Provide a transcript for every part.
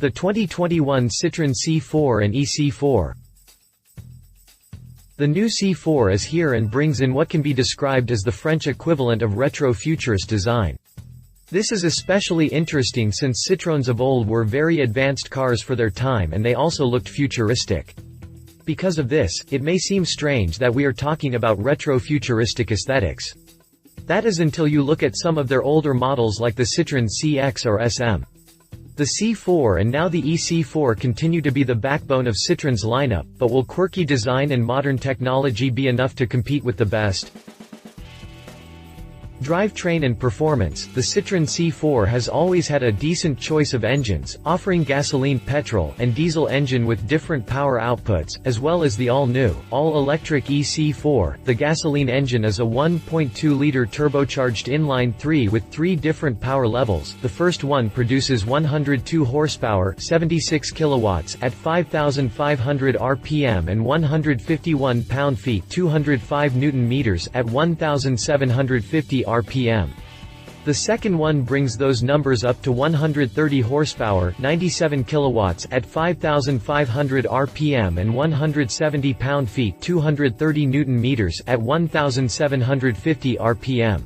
The 2021 Citroen C4 and E-C4. The new C4 is here and brings in what can be described as the French equivalent of retro-futurist design. This is especially interesting since Citroens of old were very advanced cars for their time and they also looked futuristic. Because of this, it may seem strange that we are talking about retro-futuristic aesthetics. That is until you look at some of their older models like the Citroen CX or SM. The C4 and now the E-C4 continue to be the backbone of Citroen's lineup, but will quirky design and modern technology be enough to compete with the best? Drivetrain and performance. The Citroen C4 has always had a decent choice of engines, offering gasoline, petrol, and diesel engine with different power outputs, as well as the all-new, all-electric E-C4. The gasoline engine is a 1.2-liter turbocharged inline-3 with 3 different power levels. The first one produces 102 horsepower, 76 kilowatts at 5,500 rpm and 151 pound-feet, 205 newton-meters at 1,750 rpm. The second one brings those numbers up to 130 horsepower, 97 kilowatts at 5,500 rpm and 170 pound-feet, 230 newton-meters at 1,750 rpm.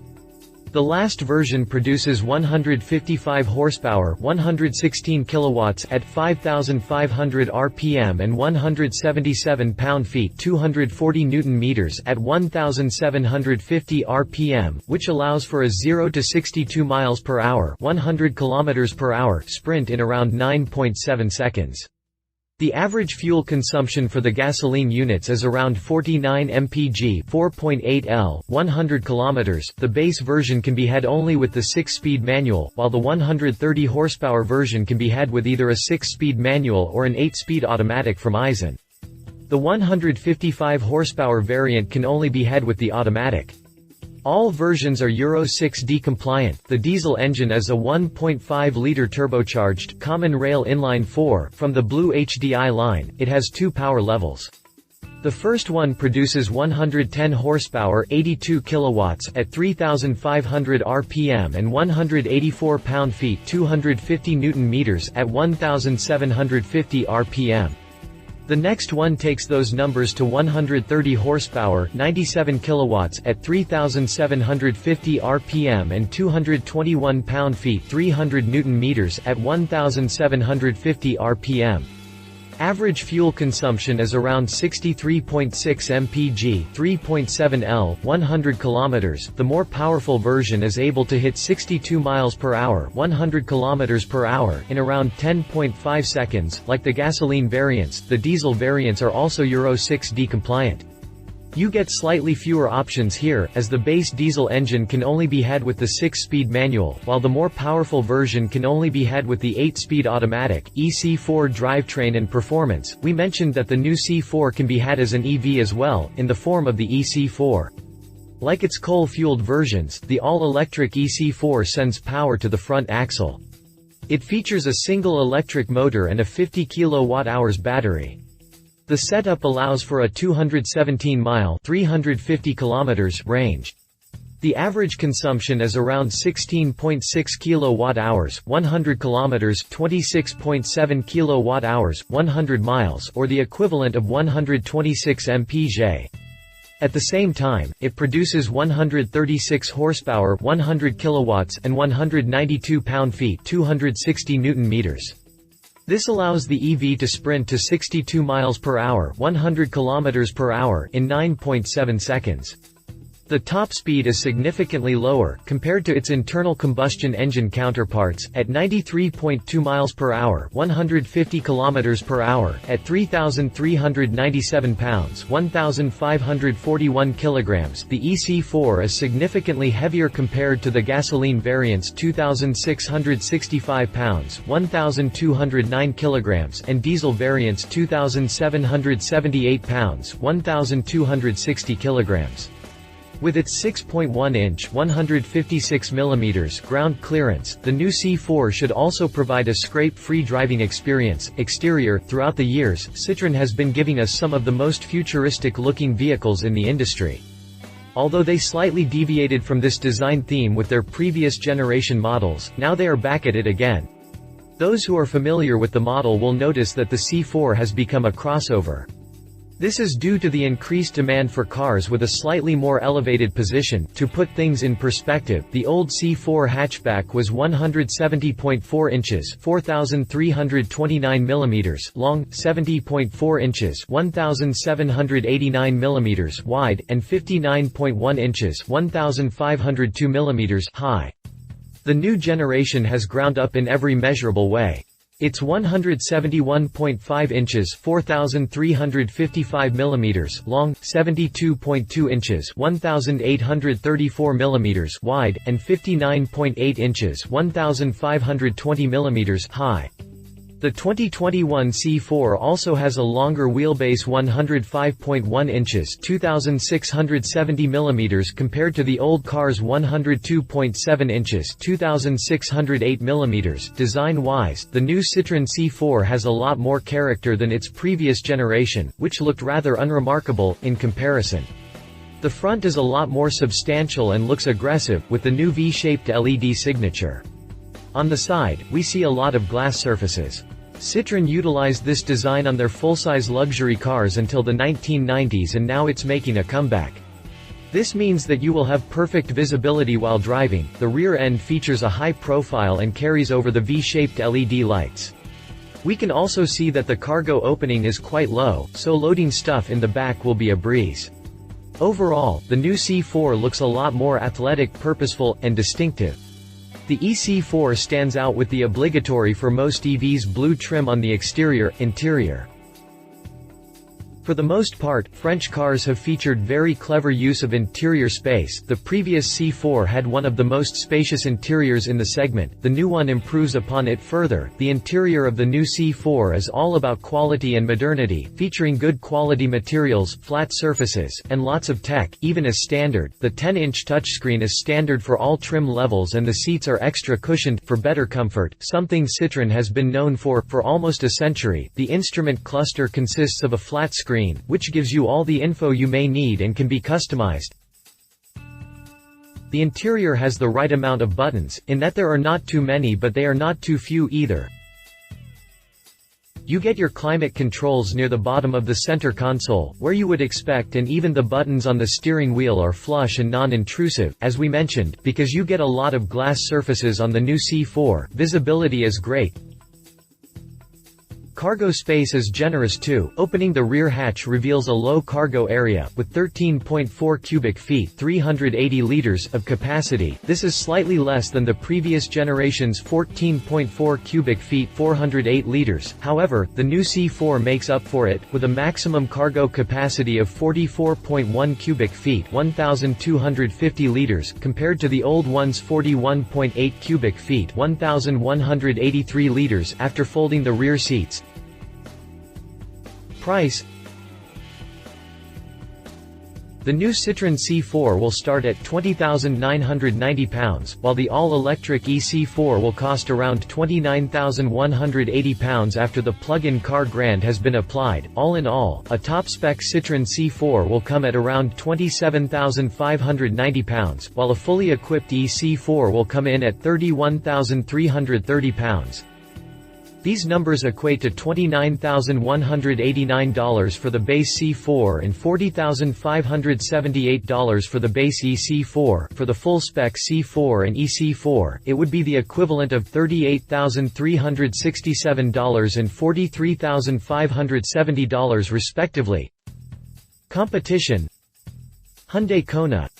The last version produces 155 horsepower, 116 kilowatts at 5,500 rpm and 177 pound-feet, 240 newton-meters at 1,750 rpm, which allows for a 0 to 62 miles per hour, 100 kilometers per hour sprint in around 9.7 seconds. The average fuel consumption for the gasoline units is around 49 mpg, 4.8 L, 100 kilometers. The base version can be had only with the 6-speed manual, while the 130 horsepower version can be had with either a 6-speed manual or an 8-speed automatic from Eisen. The 155 horsepower variant can only be had with the automatic. All versions are Euro 6D compliant. The diesel engine is a 1.5-liter turbocharged, common rail inline-4, from the Blue HDI line. It has 2 power levels. The first one produces 110 horsepower, 82 kilowatts at 3,500 rpm and 184 pound-feet, 250 newton-meters at 1,750 rpm. The next one takes those numbers to 130 horsepower, 97 kilowatts at 3,750 rpm and 221 pound-feet, 300 newton-meters at 1,750 rpm. Average fuel consumption is around 63.6 mpg, 3.7 L, 100 kilometers. The more powerful version is able to hit 62 miles per hour, 100 kilometers per hour in around 10.5 seconds. Like the gasoline variants, the diesel variants are also Euro 6D compliant. You get slightly fewer options here, as the base diesel engine can only be had with the 6-speed manual, while the more powerful version can only be had with the 8-speed automatic. E-C4 drivetrain and performance. We mentioned that the new C4 can be had as an EV as well, in the form of the E-C4. Like its coal-fueled versions, the all-electric E-C4 sends power to the front axle. It features a single electric motor and a 50 kWh battery. The setup allows for a 217-mile (350 kilometers) range. The average consumption is around 16.6 kWh, 100 kilometers, 26.7 kWh, 100 miles, or the equivalent of 126 mpg. At the same time, it produces 136 horsepower, 100 kilowatts, and 192 pound-feet, 260 newton-meters. This allows the EV to sprint to 62 miles per hour, 100 kilometers per hour in 9.7 seconds. The top speed is significantly lower, compared to its internal combustion engine counterparts, at 93.2 miles per hour, 150 kilometers per hour, at 3,397 pounds, 1,541 kilograms. The E-C4 is significantly heavier compared to the gasoline variants, 2,665 pounds, 1,209 kilograms, and diesel variants, 2,778 pounds, 1,260 kilograms. With its 6.1-inch (156 mm) ground clearance, the new C4 should also provide a scrape-free driving experience. Exterior. Throughout the years, Citroen has been giving us some of the most futuristic-looking vehicles in the industry. Although they slightly deviated from this design theme with their previous generation models, now they are back at it again. Those who are familiar with the model will notice that the C4 has become a crossover. This is due to the increased demand for cars with a slightly more elevated position. To put things in perspective, the old C4 hatchback was 170.4 inches (4,329 mm) long, 70.4 inches (1,789 mm) wide, and 59.1 inches (1,502 mm) high. The new generation has ground up in every measurable way. It's 171.5 inches (4,355 mm) long, 72.2 inches (1,834 mm) wide, and 59.8 inches (1,520 mm) high. The 2021 C4 also has a longer wheelbase, 105.1 inches (2,670 mm) compared to the old car's 102.7 inches (2,608 mm). Design-wise, the new Citroen C4 has a lot more character than its previous generation, which looked rather unremarkable, in comparison. The front is a lot more substantial and looks aggressive, with the new V-shaped LED signature. On the side, we see a lot of glass surfaces. Citroen utilized this design on their full-size luxury cars until the 1990s, and now it's making a comeback. This means that you will have perfect visibility while driving. The rear end features a high profile and carries over the V-shaped LED lights. We can also see that the cargo opening is quite low, so loading stuff in the back will be a breeze. Overall, the new C4 looks a lot more athletic, purposeful, and distinctive. The E-C4 stands out with the obligatory for most EVs blue trim on the interior. For the most part, French cars have featured very clever use of interior space. The previous C4 had one of the most spacious interiors in the segment. The new one improves upon it further. The interior of the new C4 is all about quality and modernity, featuring good quality materials, flat surfaces, and lots of tech, even as standard. The 10-inch touchscreen is standard for all trim levels, and the seats are extra cushioned for better comfort, something Citroen has been known for almost a century. The instrument cluster consists of a flat screen, which gives you all the info you may need and can be customized. The interior has the right amount of buttons, in that there are not too many but they are not too few either. You get your climate controls near the bottom of the center console, where you would expect, and even the buttons on the steering wheel are flush and non-intrusive, as we mentioned, because you get a lot of glass surfaces on the new C4. Visibility is great. Cargo space is generous too. Opening the rear hatch reveals a low cargo area, with 13.4 cubic feet 380 liters of capacity. This is slightly less than the previous generation's 14.4 cubic feet 408 liters. However, the new C4 makes up for it, with a maximum cargo capacity of 44.1 cubic feet 1,250 liters, compared to the old one's 41.8 cubic feet 1,183 liters after folding the rear seats. Price. The new Citroen C4 will start at £20,990, while the all-electric E-C4 will cost around £29,180 after the plug-in car grant has been applied. All in all, a top-spec Citroen C4 will come at around £27,590, while a fully equipped E-C4 will come in at £31,330. These numbers equate to $29,189 for the base C4 and $40,578 for the base E-C4. For the full-spec C4 and E-C4, it would be the equivalent of $38,367 and $43,570 respectively. Competition. Hyundai Kona.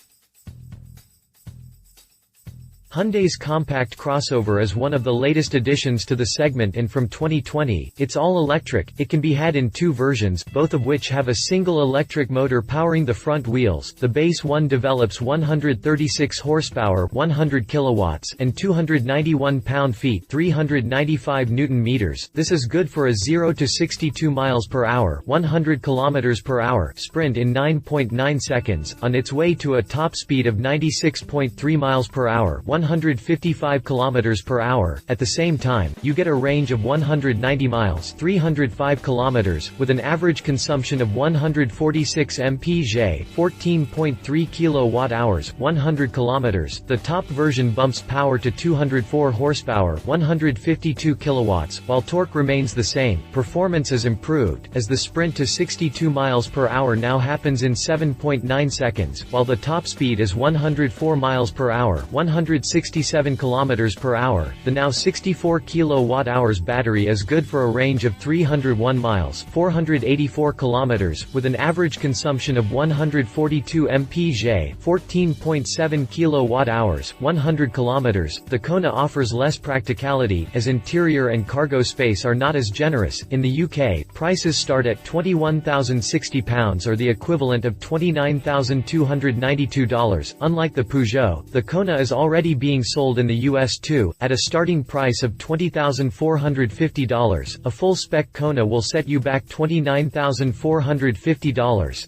Hyundai's compact crossover is one of the latest additions to the segment, and from 2020, it's all-electric. It can be had in two versions, both of which have a single electric motor powering the front wheels. The base one develops 136 horsepower, 100 kilowatts, and 291 pound-feet, 395 newton-meters. This is good for a 0 to 62 miles per hour, 100 kilometers per hour sprint in 9.9 seconds, on its way to a top speed of 96.3 miles per hour, 100 155 km/h. At the same time, you get a range of 190 miles (305 km) with an average consumption of 146 mpg, 14.3 kWh, 100 km. The top version bumps power to 204 horsepower, 152 kilowatts, while torque remains the same. Performance is improved, as the sprint to 62 miles per hour now happens in 7.9 seconds, while the top speed is 104 miles per hour, 167 kilometers per hour. The now 64 kilowatt-hours battery is good for a range of 301 miles, 484 kilometers, with an average consumption of 142 mpg, 14.7 kilowatt-hours, 100 kilometers. The Kona offers less practicality, as interior and cargo space are not as generous. In the UK, prices start at £21,060 or the equivalent of $29,292. Unlike the Peugeot, the Kona is already being sold in the US too, at a starting price of $20,450. A full-spec Kona will set you back $29,450.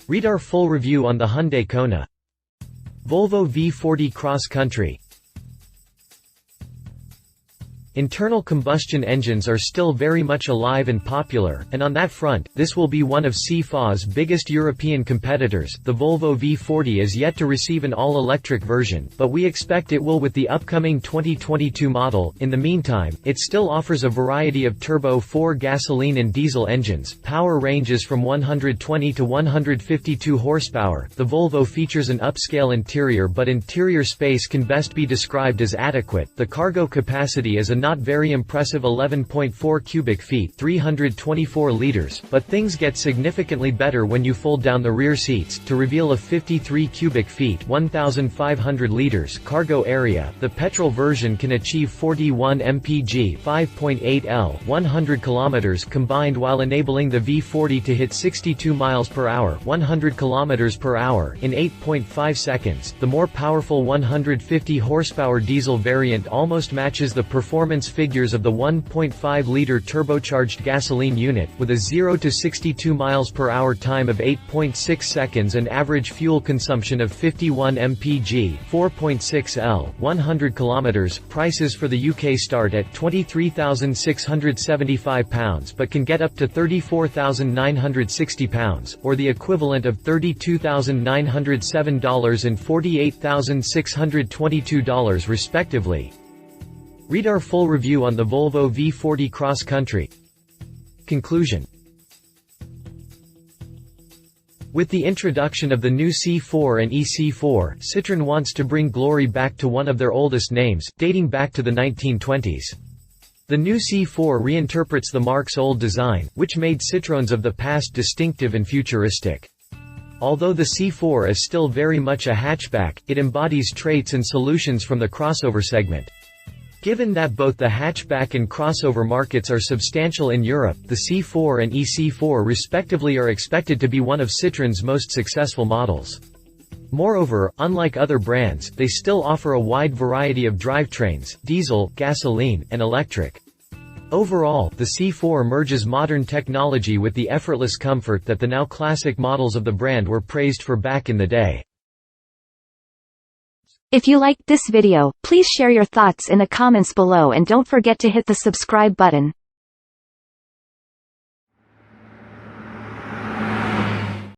Read our full review on the Hyundai Kona. Volvo V40 Cross Country. Internal combustion engines are still very much alive and popular, and on that front, this will be one of C4's biggest European competitors. The Volvo V40 is yet to receive an all-electric version, but we expect it will with the upcoming 2022 model. In the meantime, it still offers a variety of turbo 4 gasoline and diesel engines. Power ranges from 120 to 152 horsepower. The Volvo features an upscale interior, but interior space can best be described as adequate. The cargo capacity is a not very impressive 11.4 cubic feet, 324 liters, but things get significantly better when you fold down the rear seats to reveal a 53 cubic feet, 1,500 liters cargo area. The petrol version can achieve 41 mpg, 5.8 L, 100 kilometers combined, while enabling the V40 to hit 62 miles per hour, 100 kilometers per hour in 8.5 seconds. The more powerful 150 horsepower diesel variant almost matches the performance figures of the 1.5-liter turbocharged gasoline unit, with a 0 to 62 miles per hour time of 8.6 seconds and average fuel consumption of 51 mpg, 4.6 L, 100 kilometers. Prices for the UK start at £23,675 but can get up to £34,960, or the equivalent of $32,907 and $48,622 respectively. Read our full review on the Volvo V40 Cross Country. Conclusion. With the introduction of the new C4 and E-C4, Citroen wants to bring glory back to one of their oldest names, dating back to the 1920s. The new C4 reinterprets the marque's old design, which made Citroens of the past distinctive and futuristic. Although the C4 is still very much a hatchback, it embodies traits and solutions from the crossover segment. Given that both the hatchback and crossover markets are substantial in Europe, the C4 and E-C4 respectively are expected to be one of Citroen's most successful models. Moreover, unlike other brands, they still offer a wide variety of drivetrains: diesel, gasoline, and electric. Overall, the C4 merges modern technology with the effortless comfort that the now classic models of the brand were praised for back in the day. If you liked this video, please share your thoughts in the comments below and don't forget to hit the subscribe button.